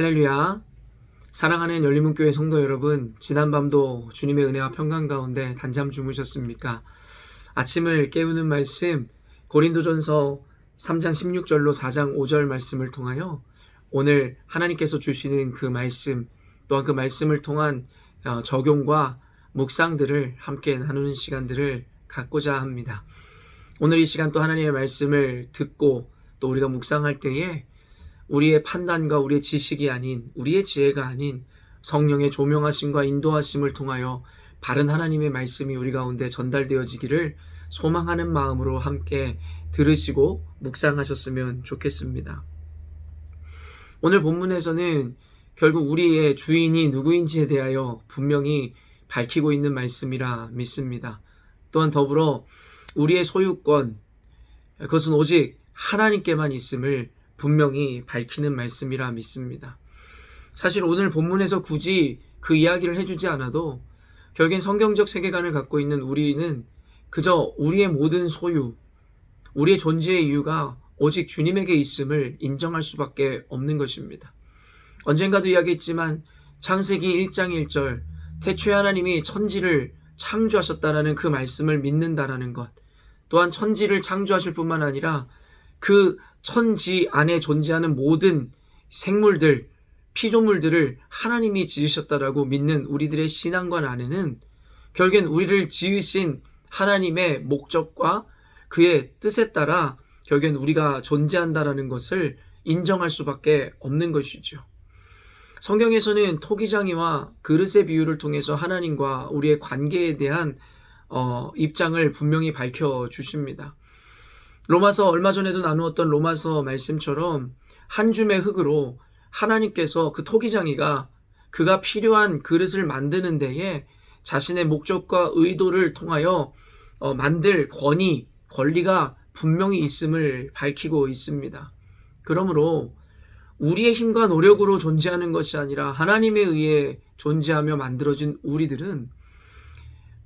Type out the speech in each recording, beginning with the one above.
할렐루야. 사랑하는 열린문교회 성도 여러분, 지난밤도 주님의 은혜와 평강 가운데 단잠 주무셨습니까? 아침을 깨우는 말씀, 고린도전서 3장 16절로 4장 5절 말씀을 통하여 오늘 하나님께서 주시는 그 말씀, 또한 그 말씀을 통한 적용과 묵상들을 함께 나누는 시간들을 갖고자 합니다. 오늘 이 시간 또 하나님의 말씀을 듣고 또 우리가 묵상할 때에 우리의 판단과 우리의 지식이 아닌, 우리의 지혜가 아닌 성령의 조명하심과 인도하심을 통하여 바른 하나님의 말씀이 우리 가운데 전달되어지기를 소망하는 마음으로 함께 들으시고 묵상하셨으면 좋겠습니다. 오늘 본문에서는 결국 우리의 주인이 누구인지에 대하여 분명히 밝히고 있는 말씀이라 믿습니다. 또한 더불어 우리의 소유권, 그것은 오직 하나님께만 있음을 분명히 밝히는 말씀이라 믿습니다. 사실 오늘 본문에서 굳이 그 이야기를 해주지 않아도 결국엔 성경적 세계관을 갖고 있는 우리는 그저 우리의 모든 소유, 우리의 존재의 이유가 오직 주님에게 있음을 인정할 수밖에 없는 것입니다. 언젠가도 이야기했지만 창세기 1장 1절 태초에 하나님이 천지를 창조하셨다라는 그 말씀을 믿는다라는 것, 또한 천지를 창조하실 뿐만 아니라 그 천지 안에 존재하는 모든 생물들, 피조물들을 하나님이 지으셨다라고 믿는 우리들의 신앙관 안에는 결국엔 우리를 지으신 하나님의 목적과 그의 뜻에 따라 결국엔 우리가 존재한다라는 것을 인정할 수밖에 없는 것이죠. 성경에서는 토기장이와 그릇의 비유를 통해서 하나님과 우리의 관계에 대한 입장을 분명히 밝혀주십니다. 로마서 얼마 전에도 나누었던 로마서 말씀처럼 한 줌의 흙으로 하나님께서 그 토기장이가 그가 필요한 그릇을 만드는 데에 자신의 목적과 의도를 통하여 만들 권리가 분명히 있음을 밝히고 있습니다. 그러므로 우리의 힘과 노력으로 존재하는 것이 아니라 하나님에 의해 존재하며 만들어진 우리들은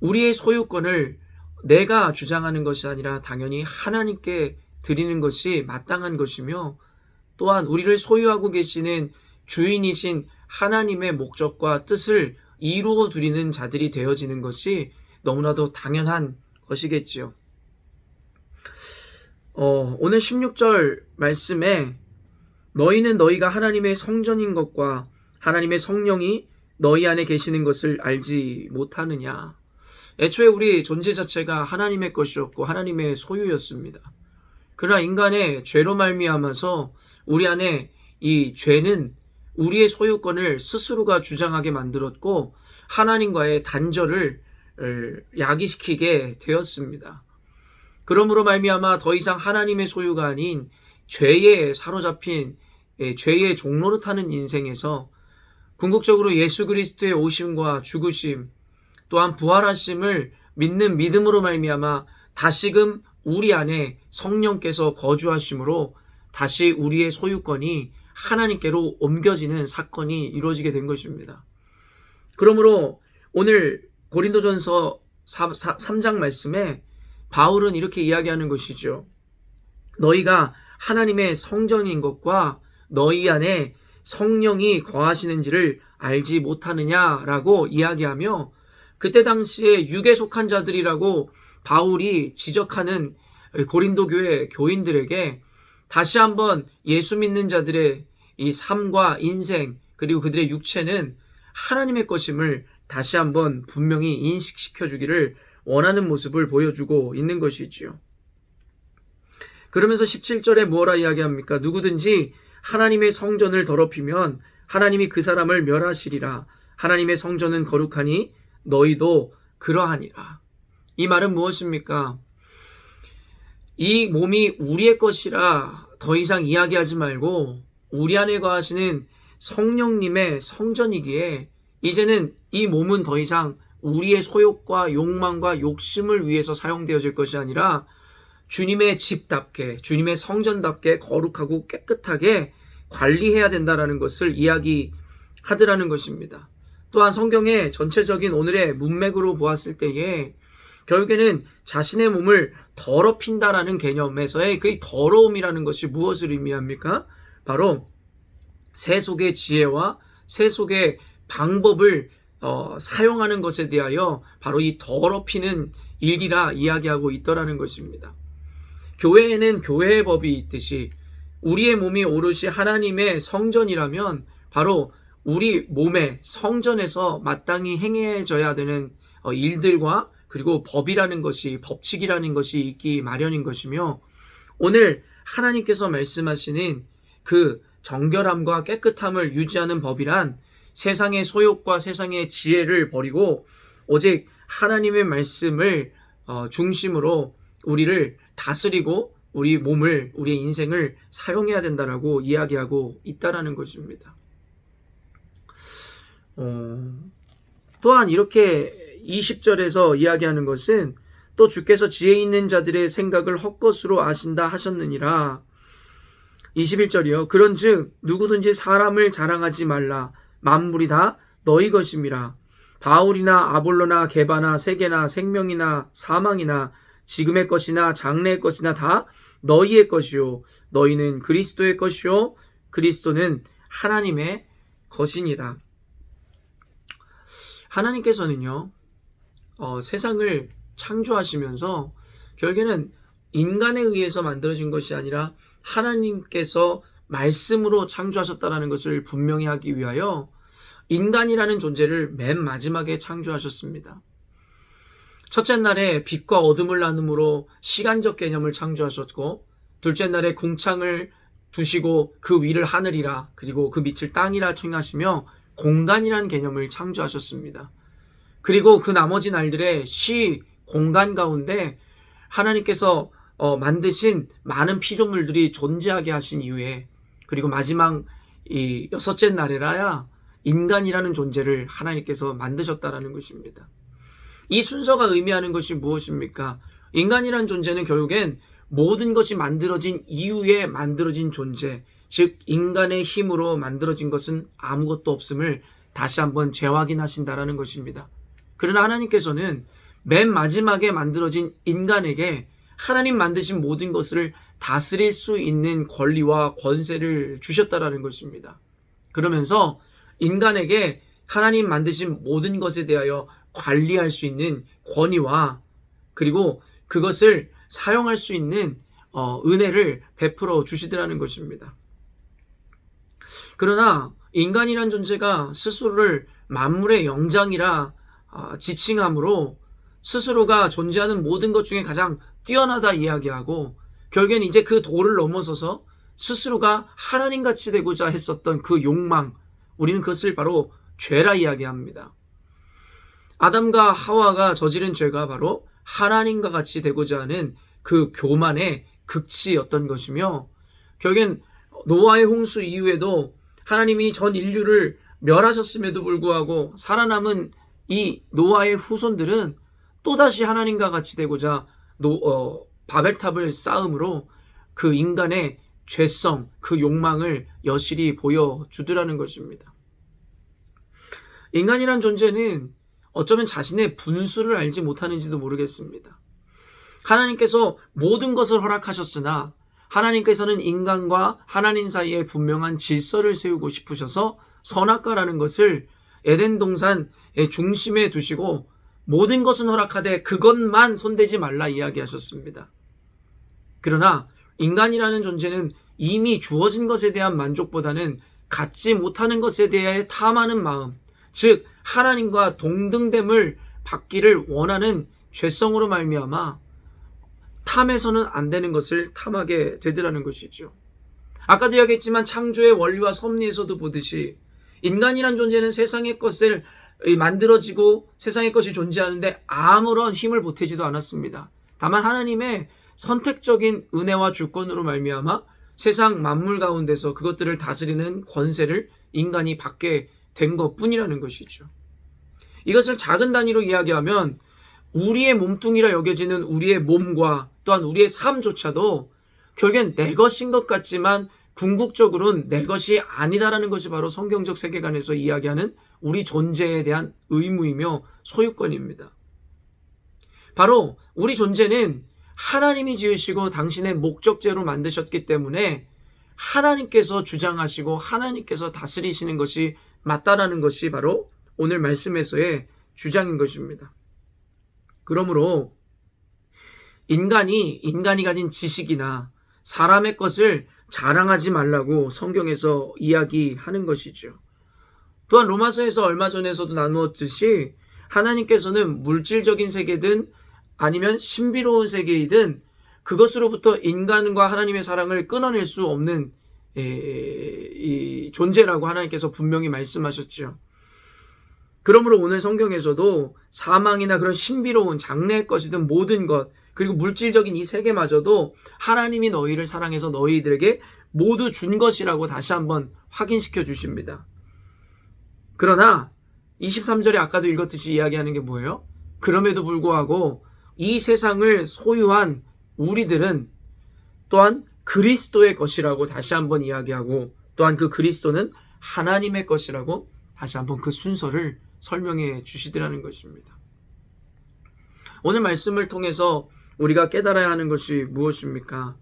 우리의 소유권을 내가 주장하는 것이 아니라 당연히 하나님께 드리는 것이 마땅한 것이며, 또한 우리를 소유하고 계시는 주인이신 하나님의 목적과 뜻을 이루어 드리는 자들이 되어지는 것이 너무나도 당연한 것이겠지요. 오늘 16절 말씀에 너희는 너희가 하나님의 성전인 것과 하나님의 성령이 너희 안에 계시는 것을 알지 못하느냐. 애초에 우리 존재 자체가 하나님의 것이었고 하나님의 소유였습니다. 그러나 인간의 죄로 말미암아서 우리 안에 이 죄는 우리의 소유권을 스스로가 주장하게 만들었고 하나님과의 단절을 야기시키게 되었습니다. 그러므로 말미암아 더 이상 하나님의 소유가 아닌 죄에 사로잡힌 죄의 종로를 타는 인생에서 궁극적으로 예수 그리스도의 오심과 죽으심, 또한 부활하심을 믿는 믿음으로 말미암아 다시금 우리 안에 성령께서 거주하심으로 다시 우리의 소유권이 하나님께로 옮겨지는 사건이 이루어지게 된 것입니다. 그러므로 오늘 고린도전서 3장 말씀에 바울은 이렇게 이야기하는 것이죠. 너희가 하나님의 성전인 것과 너희 안에 성령이 거하시는지를 알지 못하느냐라고 이야기하며, 그때 당시에 육에 속한 자들이라고 바울이 지적하는 고린도 교회 교인들에게 다시 한번 예수 믿는 자들의 이 삶과 인생, 그리고 그들의 육체는 하나님의 것임을 다시 한번 분명히 인식시켜 주기를 원하는 모습을 보여주고 있는 것이지요. 그러면서 17절에 뭐라 이야기합니까? 누구든지 하나님의 성전을 더럽히면 하나님이 그 사람을 멸하시리라. 하나님의 성전은 거룩하니 너희도 그러하니라. 이 말은 무엇입니까? 이 몸이 우리의 것이라 더 이상 이야기하지 말고 우리 안에 거하시는 성령님의 성전이기에 이제는 이 몸은 더 이상 우리의 소욕과 욕망과 욕심을 위해서 사용되어질 것이 아니라 주님의 집답게, 주님의 성전답게 거룩하고 깨끗하게 관리해야 된다는 것을 이야기하더라는 것입니다. 또한 성경의 전체적인 오늘의 문맥으로 보았을 때에 결국에는 자신의 몸을 더럽힌다라는 개념에서의 그 더러움이라는 것이 무엇을 의미합니까? 바로 세속의 지혜와 세속의 방법을 사용하는 것에 대하여 바로 이 더럽히는 일이라 이야기하고 있더라는 것입니다. 교회에는 교회의 법이 있듯이 우리의 몸이 오롯이 하나님의 성전이라면 바로 우리 몸의 성전에서 마땅히 행해져야 되는 일들과 그리고 법이라는 것이, 법칙이라는 것이 있기 마련인 것이며, 오늘 하나님께서 말씀하시는 그 정결함과 깨끗함을 유지하는 법이란 세상의 소욕과 세상의 지혜를 버리고 오직 하나님의 말씀을 중심으로 우리를 다스리고 우리 몸을, 우리의 인생을 사용해야 된다라고 이야기하고 있다라는 것입니다. 또한 이렇게 20절에서 이야기하는 것은 또 주께서 지혜 있는 자들의 생각을 헛것으로 아신다 하셨느니라. 21절이요. 그런즉 누구든지 사람을 자랑하지 말라. 만물이 다 너희 것임이라. 바울이나 아볼로나 게바나 세계나 생명이나 사망이나 지금의 것이나 장래의 것이나 다 너희의 것이요 너희는 그리스도의 것이요 그리스도는 하나님의 것이니라. 하나님께서는요, 세상을 창조하시면서 결국에는 인간에 의해서 만들어진 것이 아니라 하나님께서 말씀으로 창조하셨다는 것을 분명히 하기 위하여 인간이라는 존재를 맨 마지막에 창조하셨습니다. 첫째 날에 빛과 어둠을 나눔으로 시간적 개념을 창조하셨고, 둘째 날에 궁창을 두시고 그 위를 하늘이라 그리고 그 밑을 땅이라 칭하시며 공간이라는 개념을 창조하셨습니다. 그리고 그 나머지 날들의 시 공간 가운데 하나님께서 만드신 많은 피조물들이 존재하게 하신 이후에, 그리고 마지막 이 여섯째 날에라야 인간이라는 존재를 하나님께서 만드셨다라는 것입니다. 이 순서가 의미하는 것이 무엇입니까? 인간이라는 존재는 결국엔 모든 것이 만들어진 이후에 만들어진 존재, 즉 인간의 힘으로 만들어진 것은 아무것도 없음을 다시 한번 재확인하신다라는 것입니다. 그러나 하나님께서는 맨 마지막에 만들어진 인간에게 하나님 만드신 모든 것을 다스릴 수 있는 권리와 권세를 주셨다라는 것입니다. 그러면서 인간에게 하나님 만드신 모든 것에 대하여 관리할 수 있는 권위와 그리고 그것을 사용할 수 있는 은혜를 베풀어 주시더라는 것입니다. 그러나 인간이란 존재가 스스로를 만물의 영장이라 지칭함으로 스스로가 존재하는 모든 것 중에 가장 뛰어나다 이야기하고, 결국엔 이제 그 도를 넘어서서 스스로가 하나님같이 되고자 했었던 그 욕망, 우리는 그것을 바로 죄라 이야기합니다. 아담과 하와가 저지른 죄가 바로 하나님과 같이 되고자 하는 그 교만의 극치였던 것이며, 결국엔 노아의 홍수 이후에도 하나님이 전 인류를 멸하셨음에도 불구하고 살아남은 이 노아의 후손들은 또다시 하나님과 같이 되고자 바벨탑을 쌓음으로 그 인간의 죄성, 그 욕망을 여실히 보여주더라는 것입니다. 인간이란 존재는 어쩌면 자신의 분수를 알지 못하는지도 모르겠습니다. 하나님께서 모든 것을 허락하셨으나 하나님께서는 인간과 하나님 사이에 분명한 질서를 세우고 싶으셔서 선악과라는 것을 에덴 동산의 중심에 두시고 모든 것은 허락하되 그것만 손대지 말라 이야기하셨습니다. 그러나 인간이라는 존재는 이미 주어진 것에 대한 만족보다는 갖지 못하는 것에 대해 탐하는 마음, 즉 하나님과 동등됨을 받기를 원하는 죄성으로 말미암아 탐해서는 안 되는 것을 탐하게 되더라는 것이죠. 아까도 이야기했지만 창조의 원리와 섭리에서도 보듯이 인간이란 존재는 세상의 것을 만들어지고 세상의 것이 존재하는데 아무런 힘을 보태지도 않았습니다. 다만 하나님의 선택적인 은혜와 주권으로 말미암아 세상 만물 가운데서 그것들을 다스리는 권세를 인간이 받게 된 것뿐이라는 것이죠. 이것을 작은 단위로 이야기하면 우리의 몸뚱이라 여겨지는 우리의 몸과 또한 우리의 삶조차도 결국엔 내 것인 것 같지만 궁극적으로는 내 것이 아니다라는 것이 바로 성경적 세계관에서 이야기하는 우리 존재에 대한 의무이며 소유권입니다. 바로 우리 존재는 하나님이 지으시고 당신의 목적제로 만드셨기 때문에 하나님께서 주장하시고 하나님께서 다스리시는 것이 맞다라는 것이 바로 오늘 말씀에서의 주장인 것입니다. 그러므로 인간이 가진 지식이나 사람의 것을 자랑하지 말라고 성경에서 이야기하는 것이죠. 또한 로마서에서 얼마 전에서도 나누었듯이 하나님께서는 물질적인 세계든 아니면 신비로운 세계이든 그것으로부터 인간과 하나님의 사랑을 끊어낼 수 없는 이 존재라고 하나님께서 분명히 말씀하셨죠. 그러므로 오늘 성경에서도 사망이나 그런 신비로운 장래의 것이든 모든 것, 그리고 물질적인 이 세계마저도 하나님이 너희를 사랑해서 너희들에게 모두 준 것이라고 다시 한번 확인시켜 주십니다. 그러나 23절에 아까도 읽었듯이 이야기하는 게 뭐예요? 그럼에도 불구하고 이 세상을 소유한 우리들은 또한 그리스도의 것이라고 다시 한번 이야기하고, 또한 그 그리스도는 하나님의 것이라고 다시 한번 그 순서를 설명해 주시더라는 것입니다. 오늘 말씀을 통해서 우리가 깨달아야 하는 것이 무엇입니까?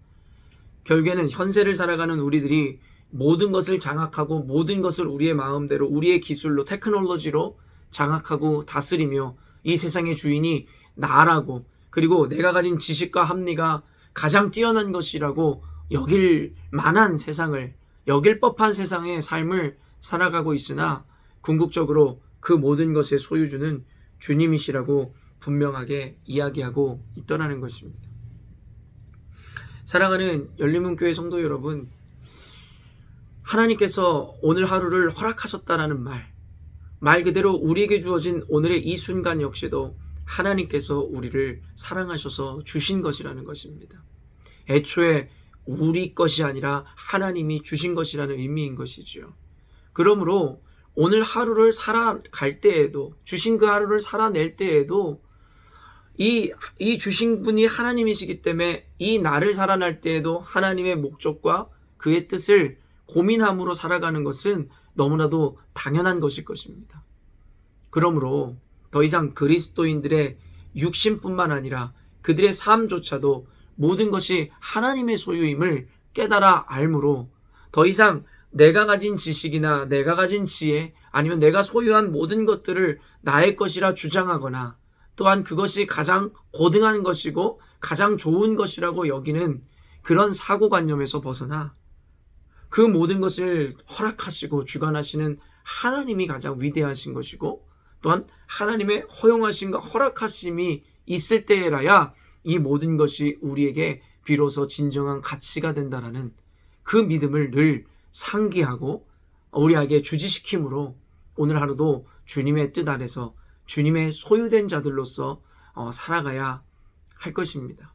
결국에는 현세를 살아가는 우리들이 모든 것을 장악하고 모든 것을 우리의 마음대로 우리의 기술로 테크놀로지로 장악하고 다스리며 이 세상의 주인이 나라고, 그리고 내가 가진 지식과 합리가 가장 뛰어난 것이라고 여길 만한 세상을, 여길 법한 세상의 삶을 살아가고 있으나 궁극적으로 그 모든 것의 소유주는 주님이시라고 분명하게 이야기하고 있더라는 것입니다. 사랑하는 열린문교회 성도 여러분, 하나님께서 오늘 하루를 허락하셨다라는 말 그대로 우리에게 주어진 오늘의 이 순간 역시도 하나님께서 우리를 사랑하셔서 주신 것이라는 것입니다. 애초에 우리 것이 아니라 하나님이 주신 것이라는 의미인 것이죠. 그러므로 오늘 하루를 살아갈 때에도, 주신 그 하루를 살아낼 때에도 이 주신 분이 하나님이시기 때문에 이 날을 살아날 때에도 하나님의 목적과 그의 뜻을 고민함으로 살아가는 것은 너무나도 당연한 것일 것입니다. 그러므로 더 이상 그리스도인들의 육신뿐만 아니라 그들의 삶조차도 모든 것이 하나님의 소유임을 깨달아 알므로 더 이상 내가 가진 지식이나 내가 가진 지혜, 아니면 내가 소유한 모든 것들을 나의 것이라 주장하거나, 또한 그것이 가장 고등한 것이고 가장 좋은 것이라고 여기는 그런 사고관념에서 벗어나 그 모든 것을 허락하시고 주관하시는 하나님이 가장 위대하신 것이고, 또한 하나님의 허용하심과 허락하심이 있을 때라야 이 모든 것이 우리에게 비로소 진정한 가치가 된다라는 그 믿음을 늘 상기하고 우리에게 주지시킴으로 오늘 하루도 주님의 뜻 아래서 주님의 소유된 자들로서 살아가야 할 것입니다.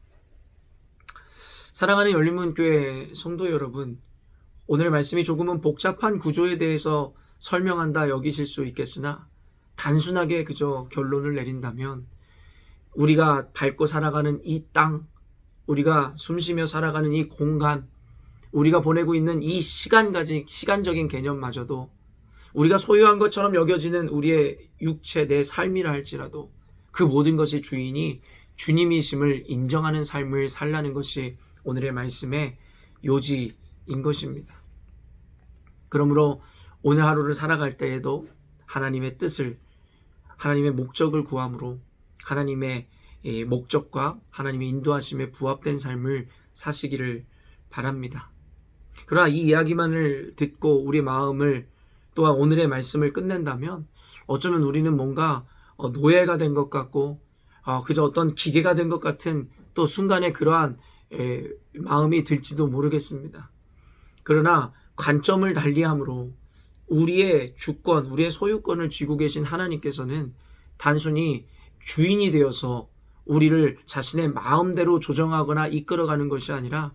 사랑하는 열린문교회 성도 여러분, 오늘 말씀이 조금은 복잡한 구조에 대해서 설명한다 여기실 수 있겠으나 단순하게 그저 결론을 내린다면 우리가 밟고 살아가는 이 땅, 우리가 숨쉬며 살아가는 이 공간, 우리가 보내고 있는 이 시간적인 개념마저도 우리가 소유한 것처럼 여겨지는 우리의 육체, 내 삶이라 할지라도 그 모든 것의 주인이 주님이심을 인정하는 삶을 살라는 것이 오늘의 말씀의 요지인 것입니다. 그러므로 오늘 하루를 살아갈 때에도 하나님의 뜻을, 하나님의 목적을 구함으로 하나님의 목적과 하나님의 인도하심에 부합된 삶을 사시기를 바랍니다. 그러나 이 이야기만을 듣고 우리 마음을, 또한 오늘의 말씀을 끝낸다면 어쩌면 우리는 뭔가 노예가 된 것 같고 그저 어떤 기계가 된 것 같은 또 순간에 그러한 마음이 들지도 모르겠습니다. 그러나 관점을 달리함으로 우리의 주권, 우리의 소유권을 쥐고 계신 하나님께서는 단순히 주인이 되어서 우리를 자신의 마음대로 조정하거나 이끌어가는 것이 아니라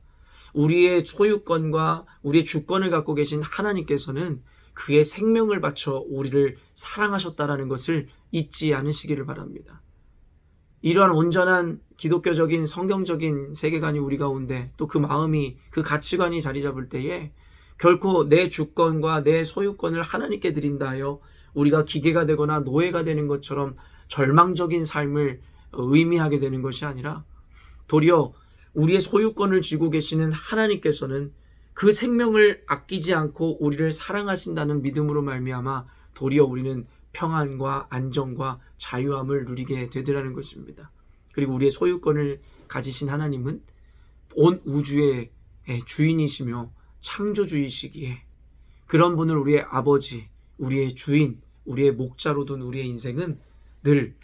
우리의 소유권과 우리의 주권을 갖고 계신 하나님께서는 그의 생명을 바쳐 우리를 사랑하셨다라는 것을 잊지 않으시기를 바랍니다. 이러한 온전한 기독교적인 성경적인 세계관이 우리 가운데, 또 그 마음이, 그 가치관이 자리 잡을 때에 결코 내 주권과 내 소유권을 하나님께 드린다 하여 우리가 기계가 되거나 노예가 되는 것처럼 절망적인 삶을 의미하게 되는 것이 아니라 도리어 우리의 소유권을 쥐고 계시는 하나님께서는 그 생명을 아끼지 않고 우리를 사랑하신다는 믿음으로 말미암아 도리어 우리는 평안과 안정과 자유함을 누리게 되더라는 것입니다. 그리고 우리의 소유권을 가지신 하나님은 온 우주의 주인이시며 창조주이시기에 그런 분을 우리의 아버지, 우리의 주인, 우리의 목자로 둔 우리의 인생은 늘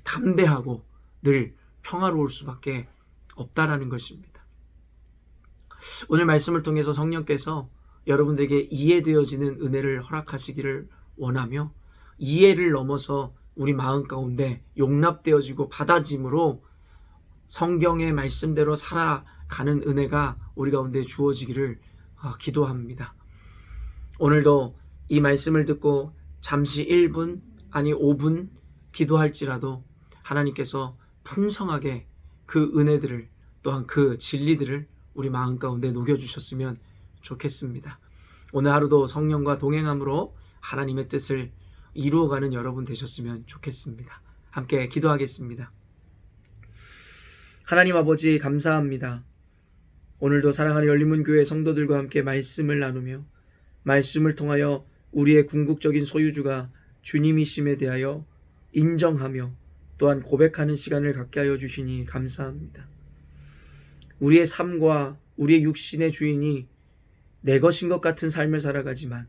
담대하고 늘 평화로울 수밖에 없다라는 것입니다. 오늘 말씀을 통해서 성령께서 여러분들에게 이해되어지는 은혜를 허락하시기를 원하며 이해를 넘어서 우리 마음 가운데 용납되어지고 받아짐으로 성경의 말씀대로 살아가는 은혜가 우리 가운데 주어지기를 기도합니다. 오늘도 이 말씀을 듣고 잠시 1분 아니 5분 기도할지라도 하나님께서 풍성하게 그 은혜들을 또한 그 진리들을 우리 마음 가운데 녹여주셨으면 좋겠습니다. 오늘 하루도 성령과 동행함으로 하나님의 뜻을 이루어가는 여러분 되셨으면 좋겠습니다. 함께 기도하겠습니다. 하나님 아버지 감사합니다. 오늘도 사랑하는 열린문교회 성도들과 함께 말씀을 나누며 말씀을 통하여 우리의 궁극적인 소유주가 주님이심에 대하여 인정하며 또한 고백하는 시간을 갖게 하여 주시니 감사합니다. 우리의 삶과 우리의 육신의 주인이 내 것인 것 같은 삶을 살아가지만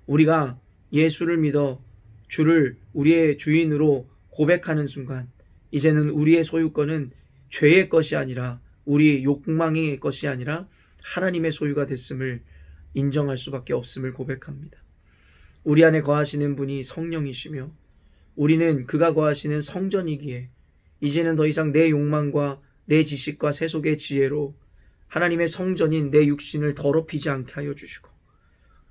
우리가 예수를 믿어 주를 우리의 주인으로 고백하는 순간 이제는 우리의 소유권은 죄의 것이 아니라 우리 욕망의 것이 아니라 하나님의 소유가 됐음을 인정할 수밖에 없음을 고백합니다. 우리 안에 거하시는 분이 성령이시며 우리는 그가 거하시는 성전이기에 이제는 더 이상 내 욕망과 내 지식과 세속의 지혜로 하나님의 성전인 내 육신을 더럽히지 않게 하여 주시고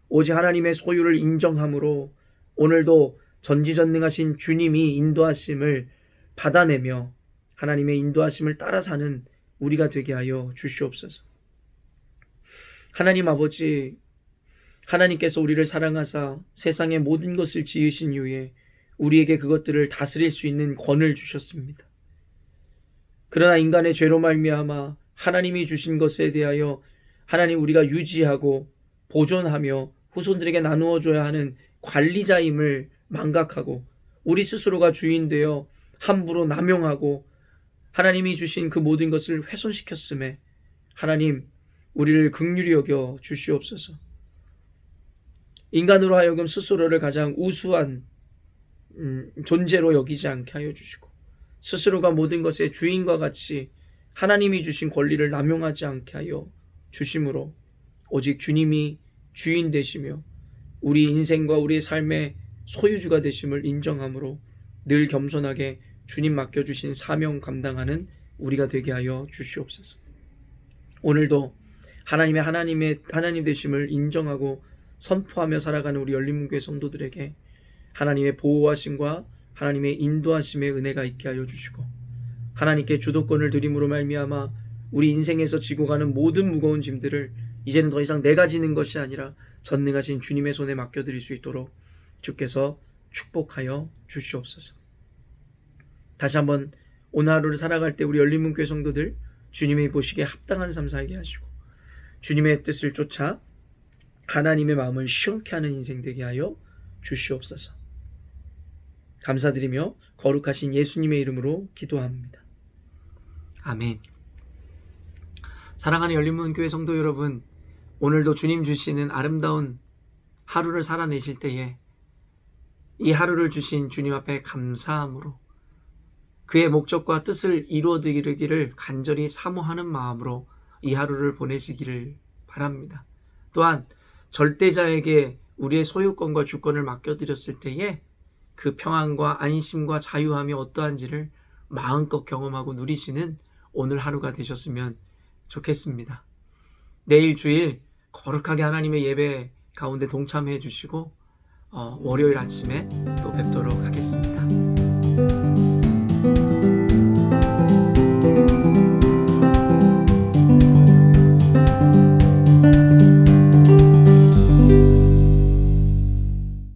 오직 하나님의 소유를 인정함으로 오늘도 전지전능하신 주님이 인도하심을 받아내며 하나님의 인도하심을 따라 사는 우리가 되게 하여 주시옵소서. 하나님 아버지, 하나님께서 우리를 사랑하사 세상의 모든 것을 지으신 이후에 우리에게 그것들을 다스릴 수 있는 권을 주셨습니다. 그러나 인간의 죄로 말미암아 하나님이 주신 것에 대하여 하나님 우리가 유지하고 보존하며 후손들에게 나누어 줘야 하는 관리자임을 망각하고 우리 스스로가 주인 되어 함부로 남용하고 하나님이 주신 그 모든 것을 훼손시켰음에 하나님 우리를 긍휼히 여겨 주시옵소서. 인간으로 하여금 스스로를 가장 우수한 존재로 여기지 않게 하여 주시고 스스로가 모든 것의 주인과 같이 하나님이 주신 권리를 남용하지 않게 하여 주심으로 오직 주님이 주인 되시며 우리 인생과 우리의 삶의 소유주가 되심을 인정함으로 늘 겸손하게 주님 맡겨주신 사명 감당하는 우리가 되게 하여 주시옵소서. 오늘도 하나님 되심을 인정하고 선포하며 살아가는 우리 열린문교회 성도들에게 하나님의 보호하심과 하나님의 인도하심의 은혜가 있게 하여 주시고 하나님께 주도권을 드림으로 말미암아 우리 인생에서 지고 가는 모든 무거운 짐들을 이제는 더 이상 내가 지는 것이 아니라 전능하신 주님의 손에 맡겨드릴 수 있도록 주께서 축복하여 주시옵소서. 다시 한번 오늘 하루를 살아갈 때 우리 열린문교회 성도들 주님이 보시기에 합당한 삶 살게 하시고 주님의 뜻을 쫓아 하나님의 마음을 시원케 하는 인생 되게 하여 주시옵소서. 감사드리며 거룩하신 예수님의 이름으로 기도합니다. 아멘. 사랑하는 열린문교회 성도 여러분, 오늘도 주님 주시는 아름다운 하루를 살아내실 때에 이 하루를 주신 주님 앞에 감사함으로 그의 목적과 뜻을 이루어드리기를 간절히 사모하는 마음으로 이 하루를 보내시기를 바랍니다. 또한 절대자에게 우리의 소유권과 주권을 맡겨드렸을 때에 그 평안과 안심과 자유함이 어떠한지를 마음껏 경험하고 누리시는 오늘 하루가 되셨으면 좋겠습니다. 내일 주일 거룩하게 하나님의 예배 가운데 동참해 주시고 월요일 아침에 또 뵙도록 하겠습니다.